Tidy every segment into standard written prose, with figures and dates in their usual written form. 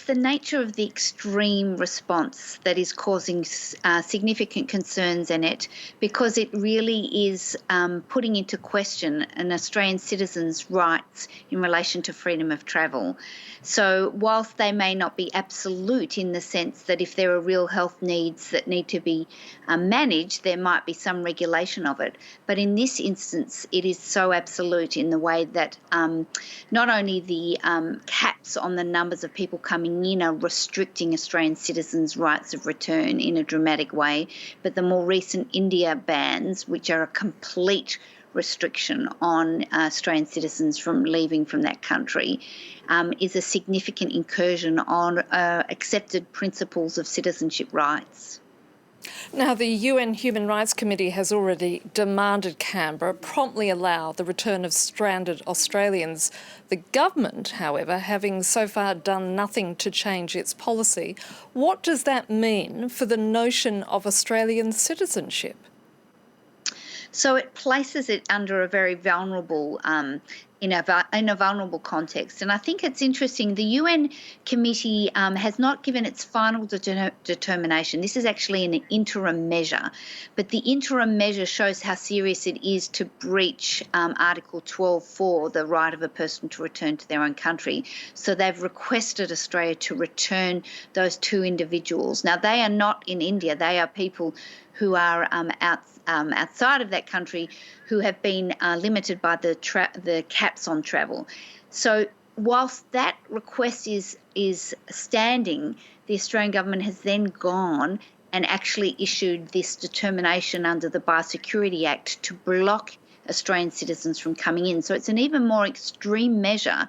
the nature of the extreme response that is causing significant concerns in it, because it really is putting into question an Australian citizen's rights in relation to freedom of travel. So whilst they may not be absolute in the sense that if there are real health needs that need to be managed, there might be some regulation of it. But in this instance, it is so absolute in the way that not only the caps on the numbers of people coming in are restricting Australian citizens' rights of return in a dramatic way, but the more recent India bans, which are a complete restriction on Australian citizens from leaving from that country, is a significant incursion on accepted principles of citizenship rights. Now, the UN Human Rights Committee has already demanded Canberra promptly allow the return of stranded Australians. The government, however, having so far done nothing to change its policy. What does that mean for the notion of Australian citizenship? So it places it under a very vulnerable in a vulnerable context. And I think it's interesting, the UN committee has not given its final determination. This is actually an interim measure, but the interim measure shows how serious it is to breach Article 12.4, the right of a person to return to their own country. So they've requested Australia to return those two individuals. Now, they are not in India. They are people who are outside of that country who have been limited by the caps on travel. So whilst that request is standing, the Australian government has then gone and actually issued this determination under the Biosecurity Act to block Australian citizens from coming in. So it's an even more extreme measure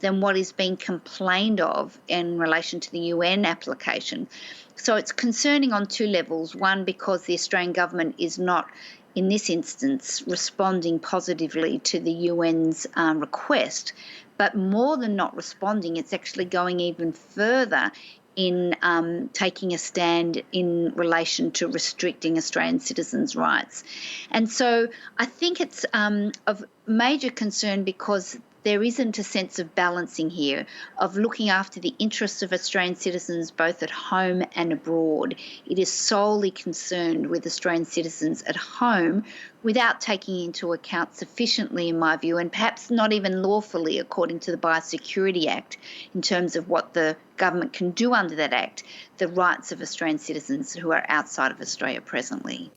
than what is being complained of in relation to the UN application. So it's concerning on two levels. One, because the Australian government is not, in this instance, responding positively to the UN's request. But more than not responding, it's actually going even further in taking a stand in relation to restricting Australian citizens' rights. And so I think it's of major concern because there isn't a sense of balancing here, of looking after the interests of Australian citizens both at home and abroad. It is solely concerned with Australian citizens at home without taking into account sufficiently, in my view, and perhaps not even lawfully according to the Biosecurity Act, in terms of what the government can do under that Act, the rights of Australian citizens who are outside of Australia presently.